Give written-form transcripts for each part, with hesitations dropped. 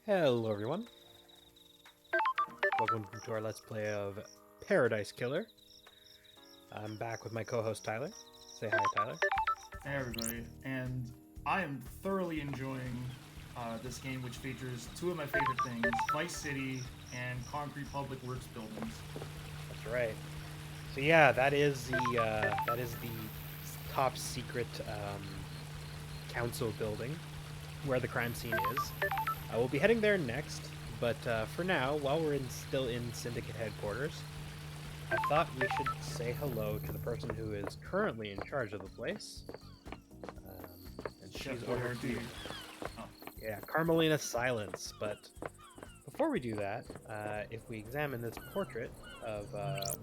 Hello everyone, welcome to our Let's Play of Paradise Killer. I'm back with my co-host Tyler. Say hi, Tyler. Hey everybody, and I am thoroughly enjoying this game, which features two of my favorite things: Vice City and concrete public works buildings. That's right. So yeah, that is the top secret council building where the crime scene is. We'll be heading there next, but for now, while we're still in Syndicate headquarters, I thought we should say hello to the person who is currently in charge of the place. And she's Chef over Boyardee. here. Oh, Yeah, Carmelina Silence. But before we do that, if we examine this portrait of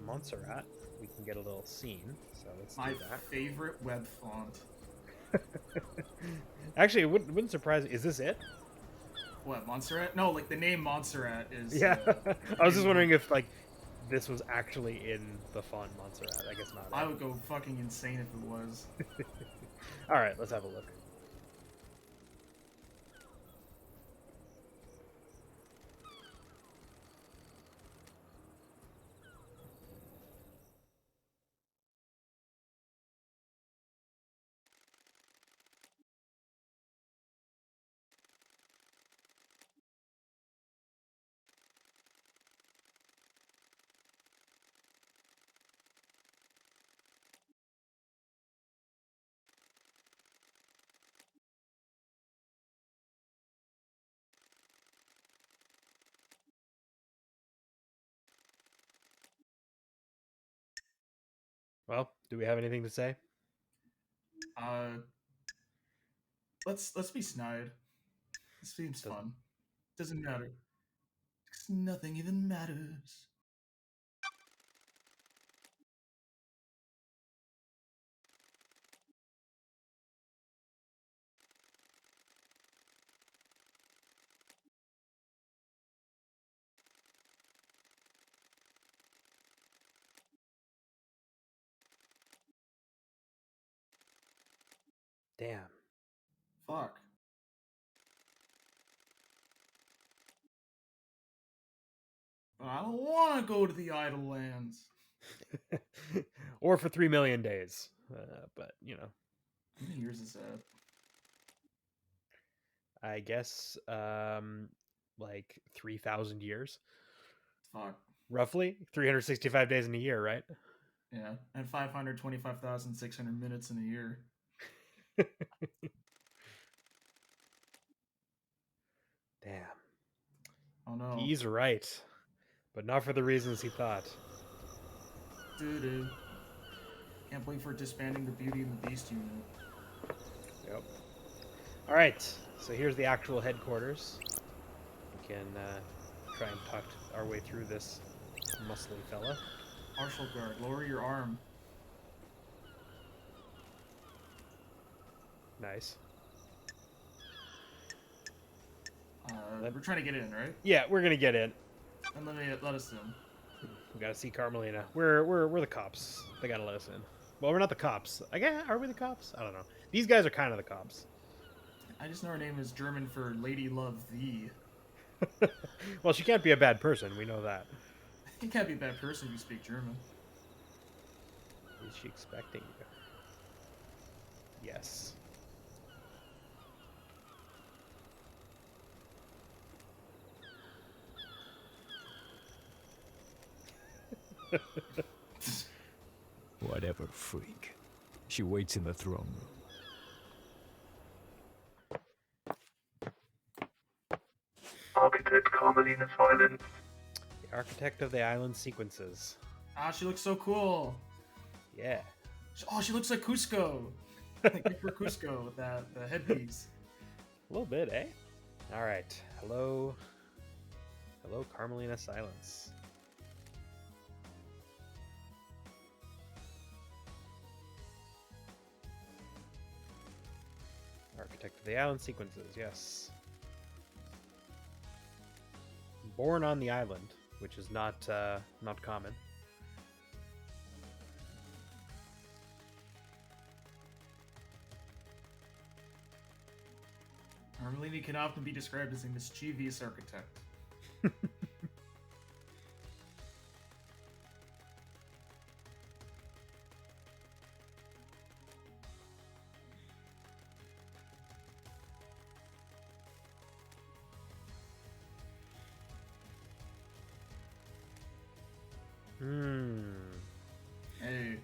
Montserrat, we can get a little scene. So let's my do that. favorite web font. Actually, it wouldn't surprise me. Is this it? What, Montserrat? No, like the name Montserrat is. Yeah. I was just wondering amazing. if like this was actually in the font Montserrat. I guess not. I Right? would go fucking insane if it was. All right, let's have a look. Well, do we have anything to say? Uh, let's be snide. This seems Does fun. Doesn't matter. 'Cause nothing even matters. Damn. Fuck. But I don't want to go to the Idle Lands. Or for 3 million days. But you know, How many years is that? I guess like 3,000 years, Fuck. roughly 365 days in a year, right? Yeah. And 525,600 minutes in a year. Damn. Oh no. He's right, but not for the reasons he thought. Doo doo. Can't wait for disbanding the Beauty and the Beast unit. Yep. All right. So here's the actual headquarters. We can try and talk our way through this muscly fella. Marshal Guard, lower your arm. Nice. We're trying to get in, right? Yeah, we're gonna get in. And let us in. We gotta see Carmelina. We're the cops. They gotta let us in. Well, we're not the cops. I guess, are we the cops? I don't know. These guys are kind of the cops. I just know her name is German for Lady Love Thee. Well, she can't be a bad person. We know that. You can't be a bad person if you speak German. Is she expecting you? Yes. Whatever, freak. She waits in the throne room. Architect Carmelina Silence. The architect of the island sequences. Ah, she looks so cool. Yeah. Oh, she looks like Cusco. Like for Cusco with the headpiece. A little bit, eh? All right. Hello. Hello, Carmelina Silence. Architect of the island sequences, yes. Born on the island, which is not common. Carmelina can often be described as a mischievous architect. Hey.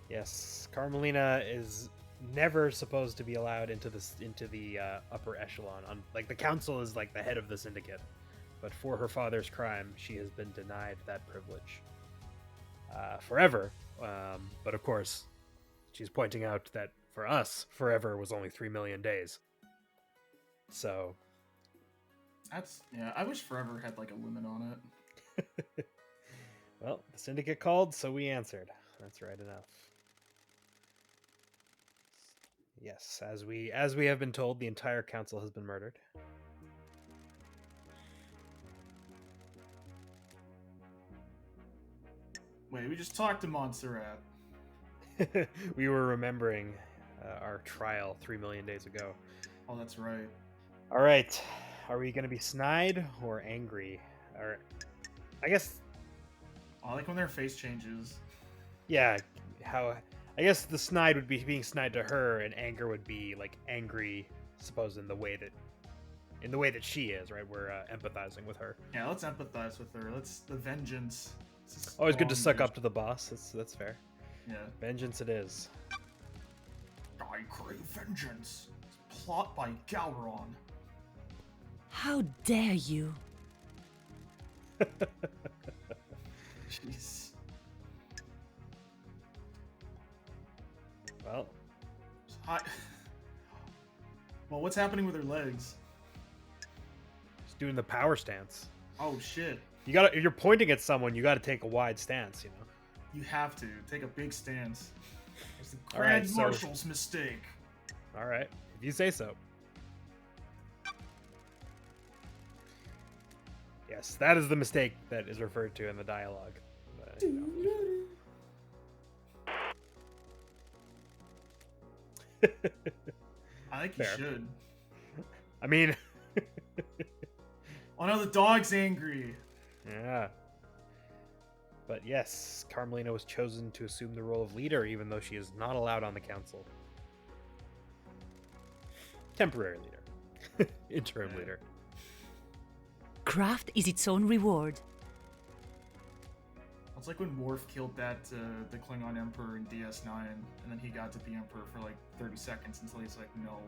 Yes, Carmelina is never supposed to be allowed into the upper echelon. Like the council is like the head of the syndicate, but for her father's crime, she has been denied that privilege forever. But of course, she's pointing out that for us, forever was only 3 million days. So I wish Forever had like a limit on it. well, the syndicate called, so we answered. That's right enough. Yes, as we have been told, the entire council has been murdered. Wait, we just talked to Montserrat. We were remembering our trial 3 million days ago. Oh, that's right. All right, are we going to be snide or angry? Or, I guess, I like when their face changes. yeah. How? I guess the snide would be being snide to her, and anger would be like angry, suppose in the way that she is. Right, we're empathizing with her. Yeah, let's empathize with her. Let's the vengeance. Always good to suck up to the boss. That's fair. Yeah. Vengeance it is. I crave vengeance. Plot by Gowron. How dare you? Jeez. Well, Well, what's happening with her legs? she's doing the power stance. Oh shit. If you're pointing at someone, you gotta take a wide stance, you know. You have to take a big stance. It's the All right, Grand so- Marshal's mistake. All right, if you say so. Yes, that is the mistake that is referred to in the dialogue. You know. I think Fair. you should. I mean, Oh no, the dog's angry. yeah. But yes, Carmelina was chosen to assume the role of leader, even though she is not allowed on the council. Temporary leader. Interim Yeah. leader. Craft is its own reward. It's like when Worf killed that the Klingon Emperor in DS9, and then he got to be Emperor for like 30 seconds until he's like, no.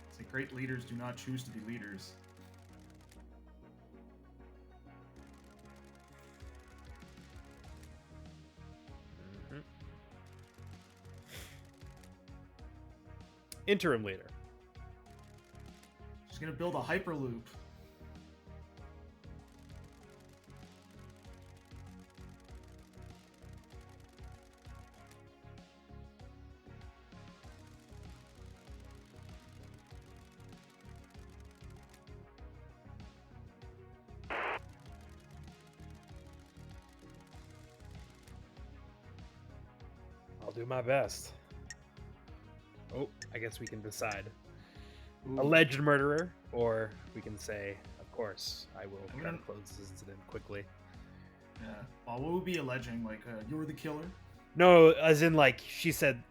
It's like great leaders do not choose to be leaders. Mhm. Interim leader. She's gonna build a hyperloop. I'll do my best. Oh, I guess we can decide. Ooh. Alleged murderer, or we can say, of course, I will I'm try to gonna- close this incident quickly. Yeah. Well, what would be alleging? Like, you're the killer? No, as in, like, she said,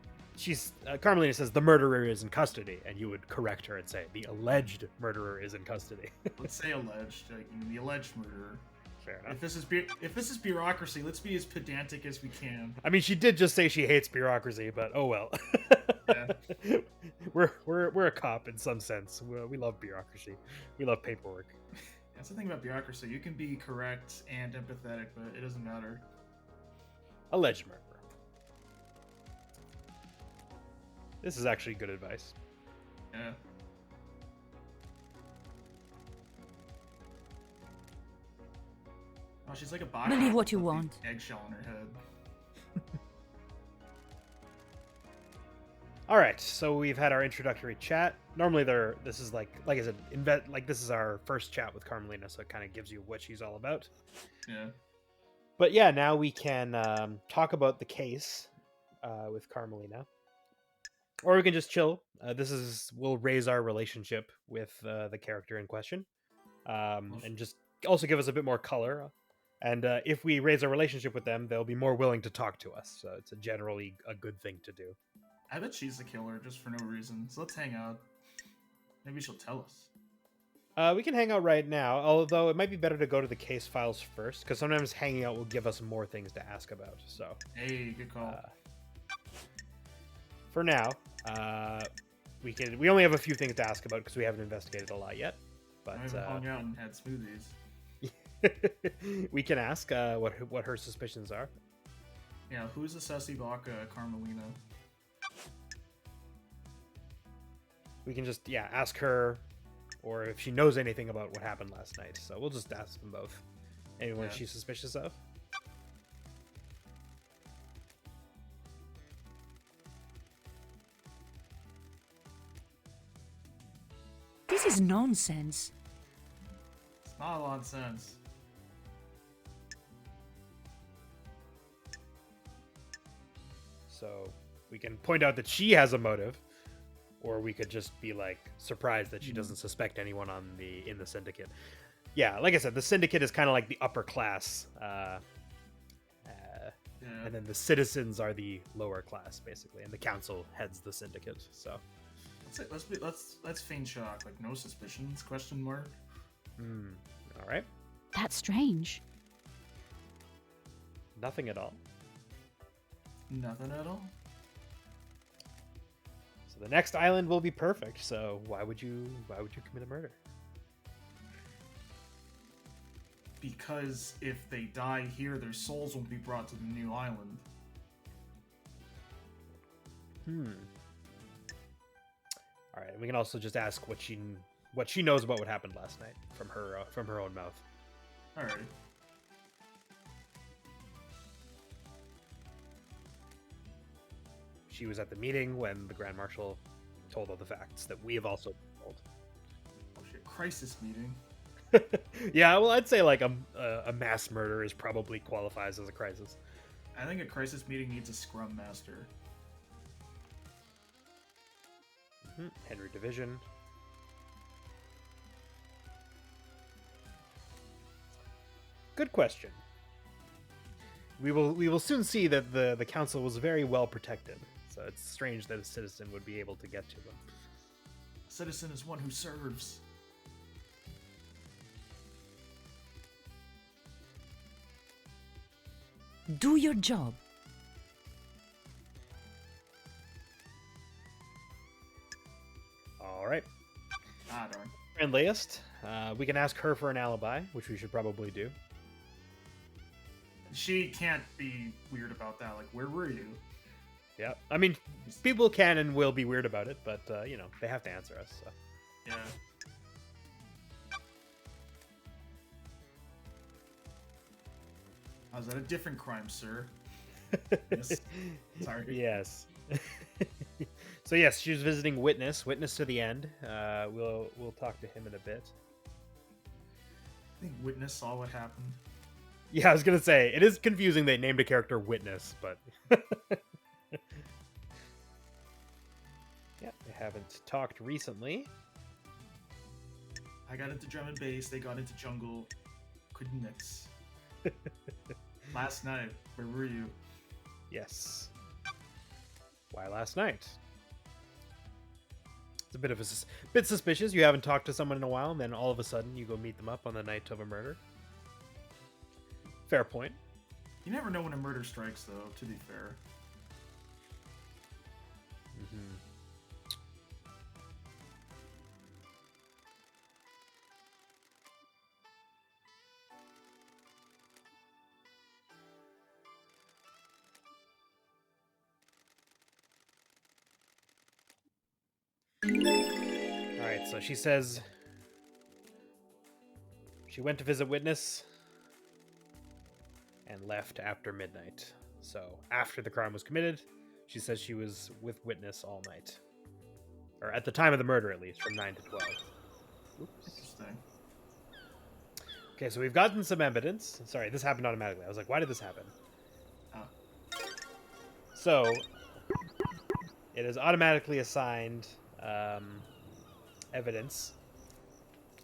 Carmelina says the murderer is in custody, and you would correct her and say, the alleged murderer is in custody. Let's say alleged. Like, you know, the alleged murderer. Fair enough. If this is bureaucracy, let's be as pedantic as we can. I mean, she did just say she hates bureaucracy, but oh well. Yeah. we're a cop in some sense. We love bureaucracy. We love paperwork. That's the thing about bureaucracy. You can be correct and empathetic, but it doesn't matter. Alleged murderer. This is actually good advice. Yeah. Oh, she's like a box. Believe what you with a big want. Eggshell on her head. All right, so we've had our introductory chat. Normally, this is like I said, this is our first chat with Carmelina, so it kind of gives you what she's all about. Yeah. But yeah, now we can talk about the case with Carmelina. Or we can just chill. We'll raise our relationship with the character in question, and just also give us a bit more color. And if we raise our relationship with them, they'll be more willing to talk to us. So it's generally a good thing to do. I bet she's the killer just for no reason. So let's hang out. Maybe she'll tell us. We can hang out right now, although it might be better to go to the case files first, because sometimes hanging out will give us more things to ask about. So, Hey, good call. For now, we only have a few things to ask about because we haven't investigated a lot yet. But I haven't hung out and had smoothies. we can ask what her suspicions are. Yeah, who's the Sussy Baka Carmelina? We can just ask her, or if she knows anything about what happened last night. So we'll just ask them both. Anyone she's suspicious of? This is nonsense. It's not a lot of sense. So we can point out that she has a motive, or we could just be like surprised that she doesn't suspect anyone in the syndicate. Yeah, like I said, the syndicate is kind of like the upper class, and then the citizens are the lower class, basically, and the council heads the syndicate. So Let's feign shock, like no suspicions? Question mark. All right, That's strange. nothing at all. Nothing at all. So the next island will be perfect. So why would you commit a murder? Because if they die here, their souls won't be brought to the new island. All right, we can also just ask what she knows about what happened last night from her own mouth. Alright. She was at the meeting when the Grand Marshal told all the facts that we have also told. Oh shit, crisis meeting. Yeah, well, I'd say like a mass murder is probably qualifies as a crisis. I think a crisis meeting needs a scrum master. Henry Division. Good question. We will soon see that the council was very well protected. So it's strange that a citizen would be able to get to them. A citizen is one who serves. Do your job. All right. Ah, darn. Friendliest. We can ask her for an alibi, which we should probably do. She can't be weird about that. Like, where were you? Yeah, I mean, people can and will be weird about it, but they have to answer us. So. Yeah. I was at a different crime, sir. Yes. Sorry. Yes. So yes, she was visiting Witness to the end. We'll talk to him in a bit. I think Witness saw what happened. Yeah, I was gonna say it is confusing they named a character Witness, but yeah, they haven't talked recently. I got into drum and bass. They got into jungle. Couldn't mix. Last night, where were you? Yes. Why last night? It's a bit of bit suspicious. You haven't talked to someone in a while, and then all of a sudden you go meet them up on the night of a murder. Fair point. You never know when a murder strikes, though, to be fair. Alright, so she says she went to visit Witness and left after midnight. So after the crime was committed, she says she was with Witness all night. Or at the time of the murder, at least, from 9 to 12. Oops. Interesting. Okay, so we've gotten some evidence. Sorry, this happened automatically. I was like, why did this happen? Oh. So, it is automatically assigned evidence.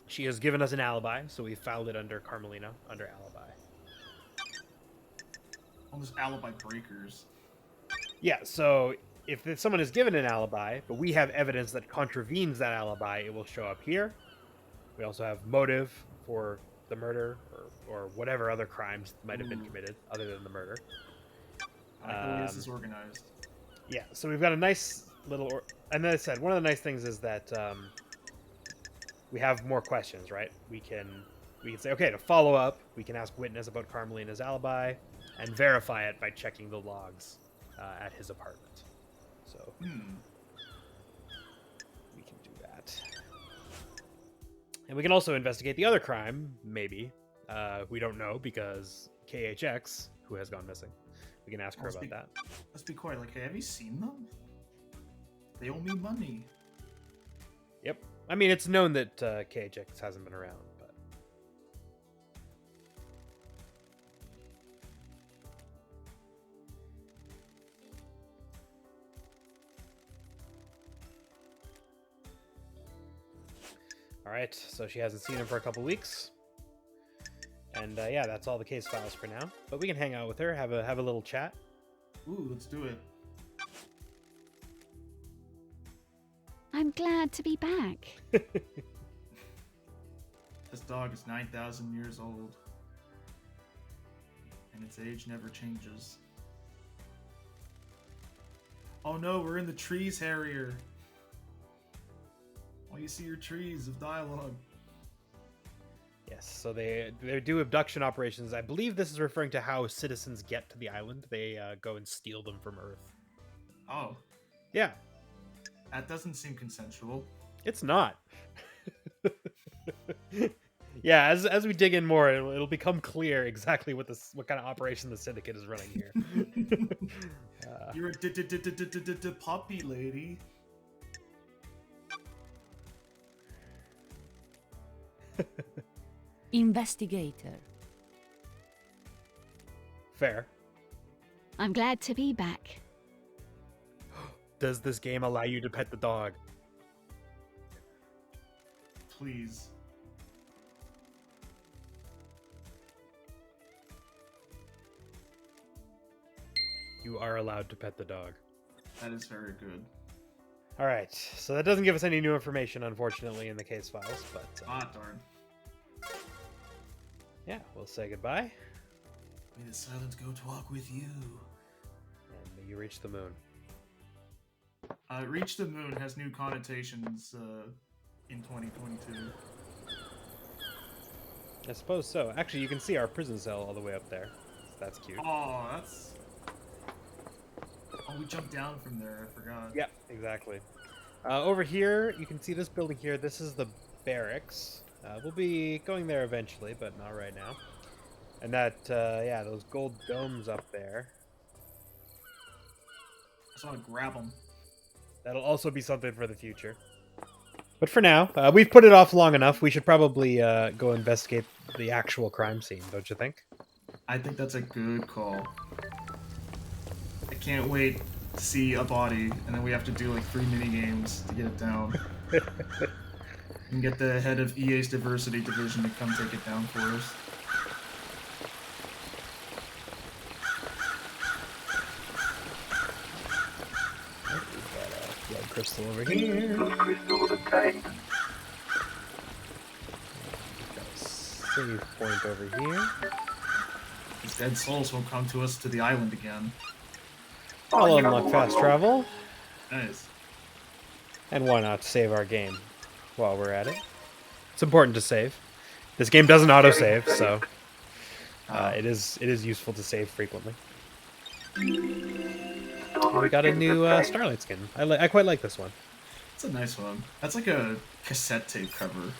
She has given us an alibi, so we filed it under Carmelina, under alibi. Almost alibi breakers. Yeah, so if someone is given an alibi, but we have evidence that contravenes that alibi, it will show up here. We also have motive for the murder or whatever other crimes might have been committed other than the murder. I like the way this is organized. Yeah, so we've got a nice little... and as I said, one of the nice things is that we have more questions, right? We can say, okay, to follow up, we can ask witness about Carmelina's alibi and verify it by checking the logs at his apartment. So we can do that. And we can also investigate the other crime, maybe. We don't know because KHX, who has gone missing, we can ask her about that. Let's be quiet. Like, hey, have you seen them? They owe me money. Yep. I mean, it's known that KHX hasn't been around, but... Alright, so she hasn't seen him for a couple weeks. And yeah, that's all the case files for now. But we can hang out with her, have a little chat. Ooh, let's do it. I'm glad to be back. This dog is 9,000 years old. And its age never changes. Oh no, we're in the trees, Harrier. All you see are trees of dialogue. Yes, so they do abduction operations. I believe this is referring to how citizens get to the island. They go and steal them from Earth. Oh. Yeah. That doesn't seem consensual. It's not. Yeah, as we dig in more, it'll become clear exactly what kind of operation the Syndicate is running here. You're a puppy lady. Investigator. Fair. I'm glad to be back. Does this game allow you to pet the dog? Please. You are allowed to pet the dog. That is very good. All right, so that doesn't give us any new information, unfortunately, in the case files, but... Darn. Yeah, we'll say goodbye. May the silence go to walk with you. And may you reach the moon. Reach the moon has new connotations in 2022. I suppose so. Actually, you can see our prison cell all the way up there. That's cute. Oh, that's... Oh, we jumped down from there. I forgot. Yeah, exactly. Over here, you can see this building here. This is the barracks. We'll be going there eventually, but not right now. And that, yeah, those gold domes up there. I just want to grab them. That'll also be something for the future. But for now, we've put it off long enough. We should probably go investigate the actual crime scene, don't you think? I think that's a good call. I can't wait to see a body, and then we have to do like 3 mini games to get it down. And get the head of EA's diversity division to come take it down for us. We've got a blood crystal over here. Blood crystal obtained. We've got a save point over here. These dead souls will come to us to the island again. I'll unlock fast travel. Nice. And why not save our game while we're at it? It's important to save. This game doesn't autosave, so it is useful to save frequently. We got a new Starlight skin. I quite like this one. It's a nice one. That's like a cassette tape cover.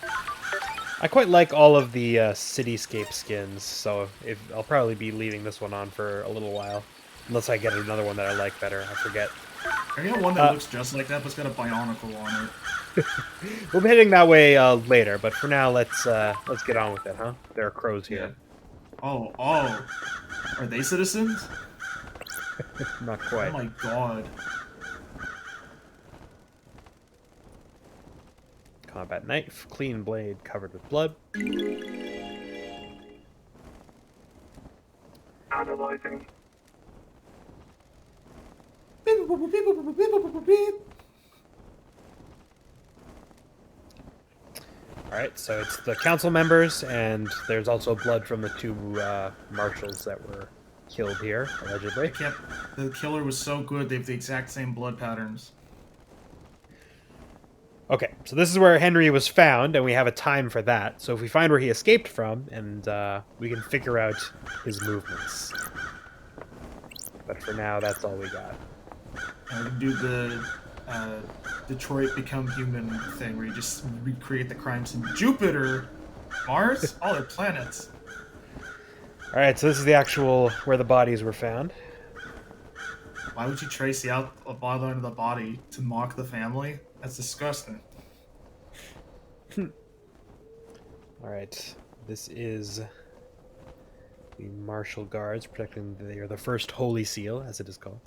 I quite like all of the cityscape skins, so I'll probably be leaving this one on for a little while. Unless I get another one that I like better. I forget. I got one that looks just like that, but it's got a Bionicle on it. We'll be heading that way later, but for now, let's get on with it, huh? There are crows here. Yeah. Oh. Are they citizens? Not quite. Oh my god. Combat knife, clean blade covered with blood. Analyzing. Alright, so it's the council members, and there's also blood from the two marshals that were killed here, allegedly. The killer was so good, they have the exact same blood patterns. Okay, so this is where Henry was found, and we have a time for that. So if we find where he escaped from, and we can figure out his movements. But for now, that's all we got. And we can do the Detroit Become Human thing, where you just recreate the crime scene. Jupiter! Mars? All are planets. Alright, so this is the actual where the bodies were found. Why would you trace the outline of the body to mock the family? That's disgusting. Alright, this is the Marshal Guards protecting the first Holy Seal, as it is called.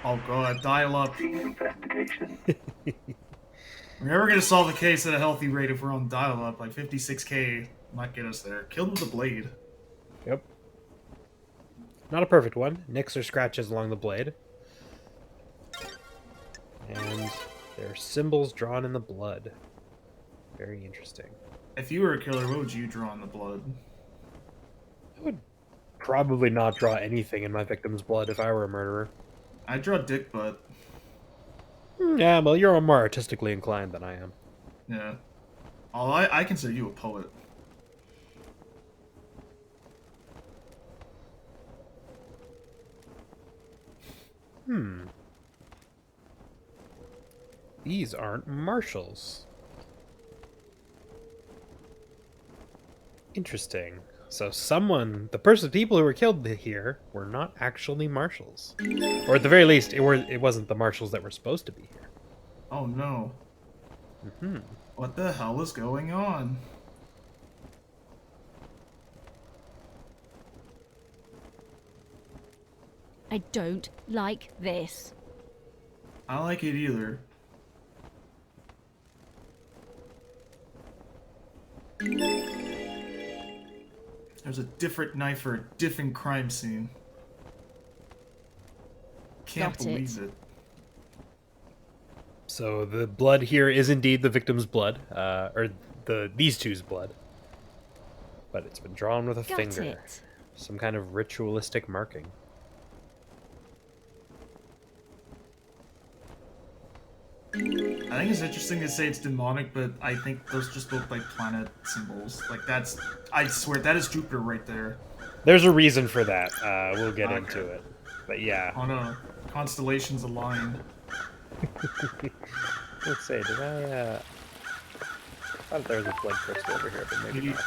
Oh god, dial up. Investigation. We're never gonna solve the case at a healthy rate if we're on dial up. Like 56k might get us there. Killed with a blade. Yep. Not a perfect one. Nicks or scratches along the blade. And there are symbols drawn in the blood. Very interesting. If you were a killer, what would you draw in the blood? I would probably not draw anything in my victim's blood if I were a murderer. I'd draw dick butt. Yeah, well, you're more artistically inclined than I am. Yeah. Oh, I consider you a poet. These aren't marshals. Interesting. So people who were killed here were not actually marshals. Or at the very least, it wasn't the marshals that were supposed to be here. Oh no. What the hell is going on? I don't like this. I don't like it either. There's a different knife for a different crime scene. Can't Got believe it. So the blood here is indeed the victim's blood, or these two's blood. But it's been drawn with a Got finger. it. Some kind of ritualistic marking. I think it's interesting to say it's demonic, but I think those just look like planet symbols. Like I swear, that is Jupiter right there. There's a reason for that. We'll get Okay. into it. But yeah. Oh no, constellations aligned. Let's see, did I thought there was a blood crystal over here, but maybe Maybe not.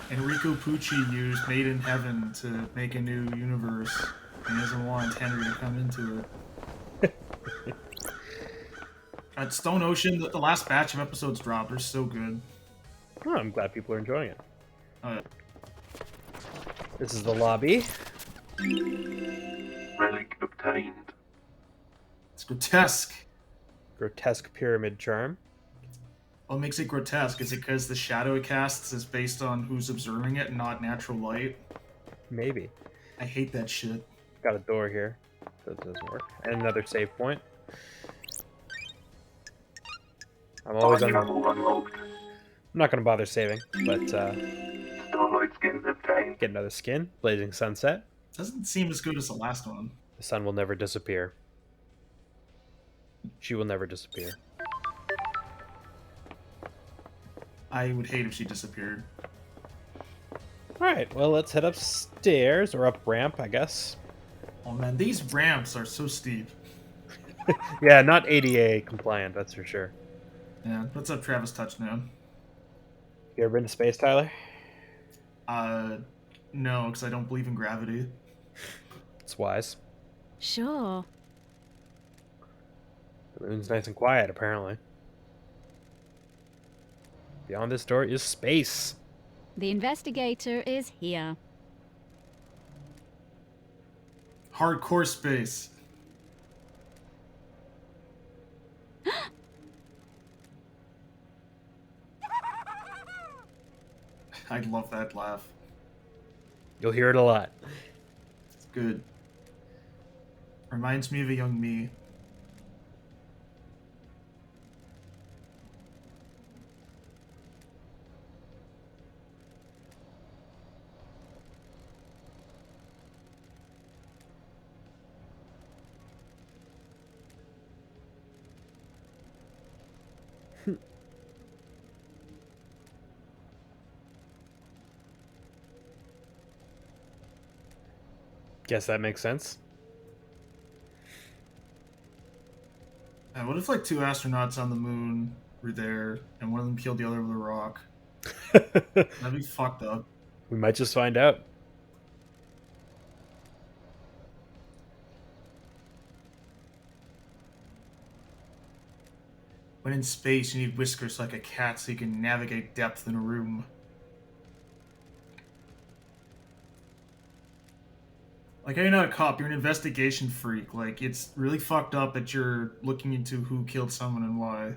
Enrico Pucci used Made in Heaven to make a new universe, and he doesn't want Henry to come into it. At Stone Ocean, the last batch of episodes dropped. They're so good. Oh, I'm glad people are enjoying it. Oh, yeah. This is the lobby. Relic obtained. It's grotesque. Grotesque pyramid charm. What makes it grotesque? Is it because the shadow it casts is based on who's observing it and not natural light? Maybe. I hate that shit. Got a door here. That doesn't work. And another save point. I'm always Body I'm level unlocked. not going to bother saving, but Starlight skins obtained. get another skin. Blazing Sunset. Doesn't seem as good as the last one. The sun will never disappear. She will never disappear. I would hate if she disappeared. Alright, well, let's head upstairs, or up ramp, I guess. Oh man, these ramps are so steep. Yeah, not ADA compliant, that's for sure. Yeah, what's up, Travis Touchdown? You ever been to space, Tyler? No, because I don't believe in gravity. It's wise. Sure. The moon's nice and quiet, apparently. Beyond this door is space. The investigator is here. Hardcore space. I love that laugh. You'll hear it a lot. It's good. Reminds me of a young me. Guess that makes sense. What if like two astronauts on the moon were there and one of them killed the other with a rock? We That'd be fucked up. might just find out. When in space, you need whiskers like a cat so you can navigate depth in a room. Like, you're not a cop, you're an investigation freak. Like, it's really fucked up that you're looking into who killed someone and why.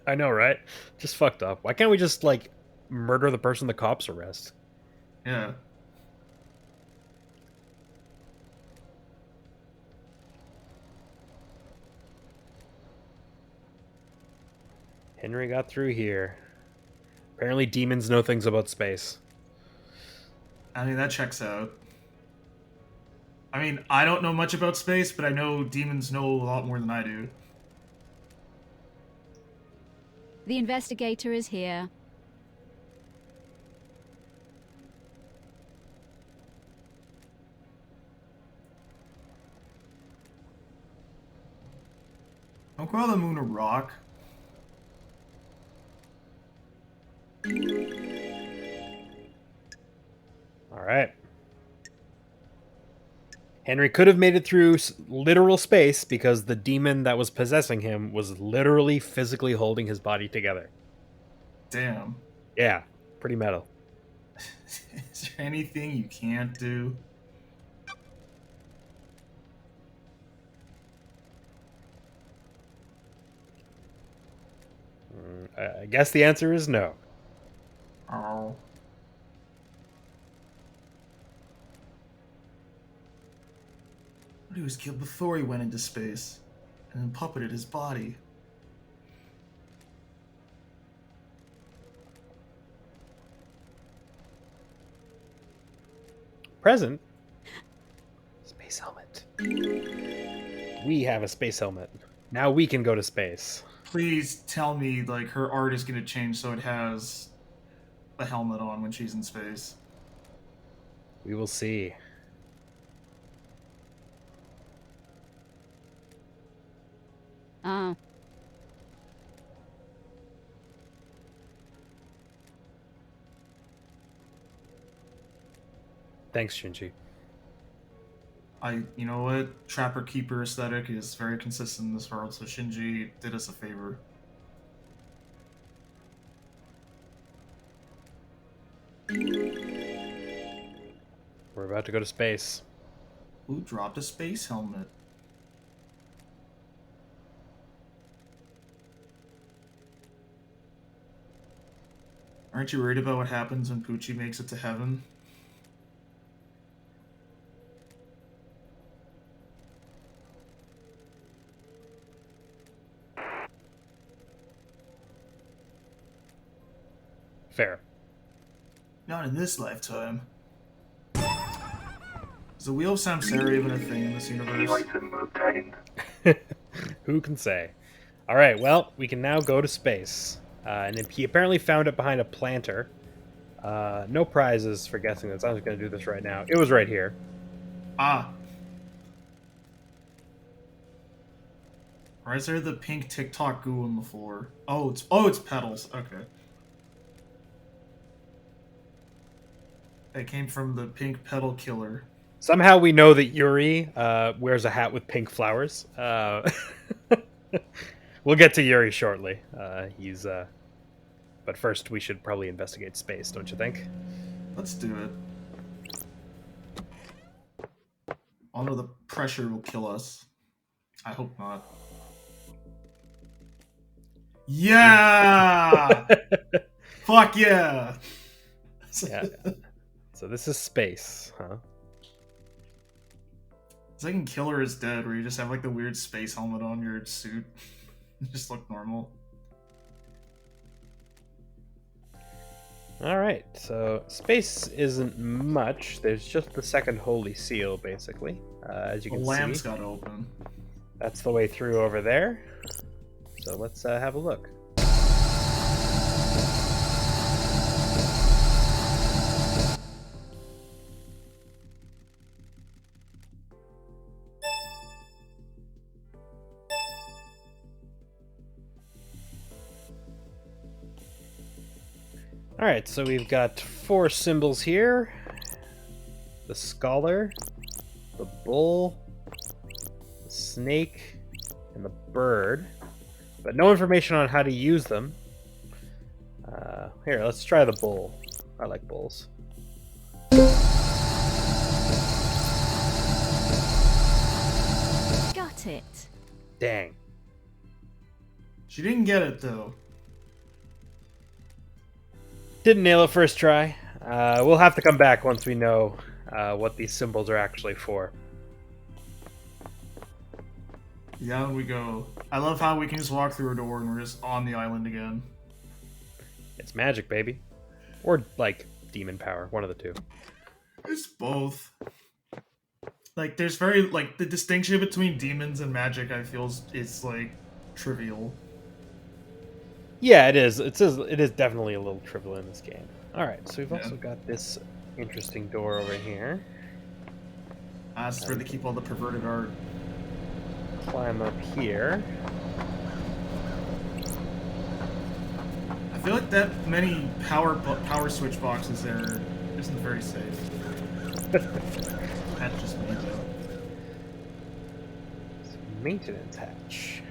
I know, right? Just fucked up. Why can't we just, like, murder the person the cops arrest? Yeah. Henry got through here. Apparently demons know things about space. I mean, that checks out. I mean, I don't know much about space, but I know demons know a lot more than I do. The investigator is here. Don't call the moon a rock. All right. Henry could have made it through literal space because the demon that was possessing him was literally physically holding his body together. Damn. Yeah, pretty metal. Is there anything you can't do? I guess the answer is no. Oh. But he was killed before he went into space, and then puppeted his body. Present? Space helmet. We have a space helmet. Now we can go to space. Please tell me, like, her art is gonna change so it has a helmet on when she's in space. We will see. Ah, Thanks, Shinji. You know what? Trapper Keeper aesthetic is very consistent in this world, so Shinji did us a favor. We're about to go to space. Who dropped a space helmet? Aren't you worried about what happens when Poochie makes it to heaven? Fair. Not in this lifetime. Is the Wheel of Samsara even a thing in this New universe? item obtained. Who can say? All right, well, we can now go to space. And he apparently found it behind a planter. No prizes for guessing this. I'm just going to do this right now. It was right here. Ah. Or is there the pink TikTok goo on the floor? Oh, it's petals. Okay. It came from the pink petal killer. Somehow we know that Yuri wears a hat with pink flowers. We'll get to Yuri shortly. But first we should probably investigate space, don't you think? Let's do it. Although the pressure will kill us. I hope not. Yeah! Fuck yeah! Yeah. So this is space, huh? It's like in Killer is Dead, where you just have like the weird space helmet on your suit. You just look normal. All right. So space isn't much. There's just the second holy seal, basically. As you The can lamp's see, gotta open. that's the way through over there. So let's have a look. All right, so we've got 4 symbols here. The scholar, the bull, the snake, and the bird. But no information on how to use them. Here, let's try the bull. I like bulls. Got it. Dang. She didn't get it though. Didn't nail it first try. We'll have to come back once we know what these symbols are actually for. Down we go. I love how we can just walk through a door and we're just on the island again. It's magic, baby. Or, like, demon power. One of the two. It's both. Like, there's very, like, the distinction between demons and magic, I feel, is like, trivial. Yeah, it is. It is definitely a little trivial in this game. Alright, so we've also got this interesting door over here. That's where they keep all the perverted art. Climb up here. I feel like that many power switch boxes there isn't very safe. That's just me, though. Maintenance hatch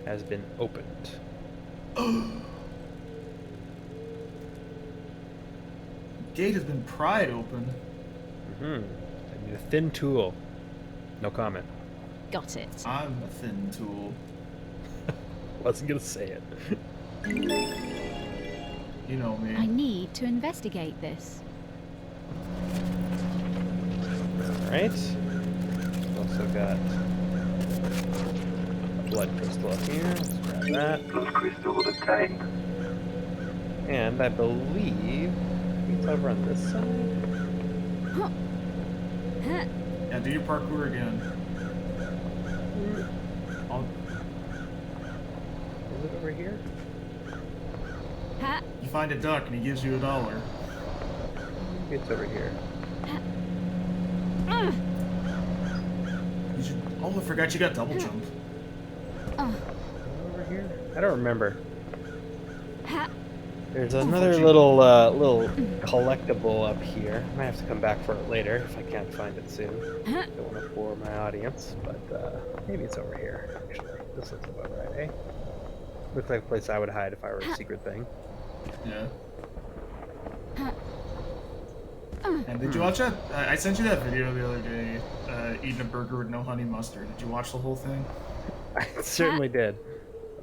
has been opened. Gate has been pried open. I need a thin tool. No comment. Got it. I'm a thin tool. Wasn't gonna say it. You know me. I need to investigate this. Alright. We've also got a blood crystal up here. Let's grab that. Blood crystal obtained. And I believe it's over on this side. Huh. Huh. Yeah, do your parkour again. Is it over here? Ha. You find a duck and he gives you $1. It's over here. You should... Oh, I forgot you got double jump. Over here? I don't remember. Ha. There's another little collectible up here. I might have to come back for it later if I can't find it soon. Don't want to bore my audience, but maybe it's over here, actually. This looks about right, eh? Looks like a place I would hide if I were a secret thing. Yeah. And did you watch that? I sent you that video the other day, eating a burger with no honey mustard. Did you watch the whole thing? I certainly did.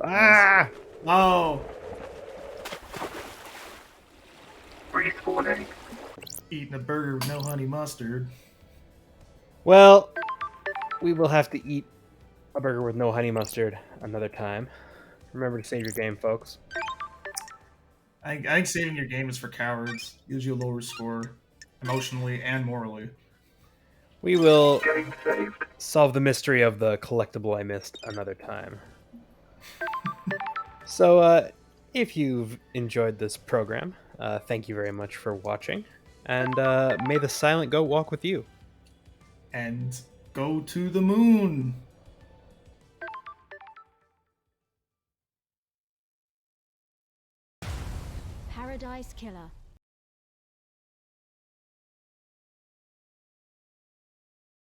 Ah! Oh! Respawning. Eating a burger with no honey mustard. Well, we will have to eat a burger with no honey mustard another time. Remember to save your game, folks. I think saving your game is for cowards. Gives you a lower score, emotionally and morally. We will Game saved. solve the mystery of the collectible I missed another time. So, if you've enjoyed this program, thank you very much for watching, and may the silent goat walk with you. And go to the moon! Paradise Killer.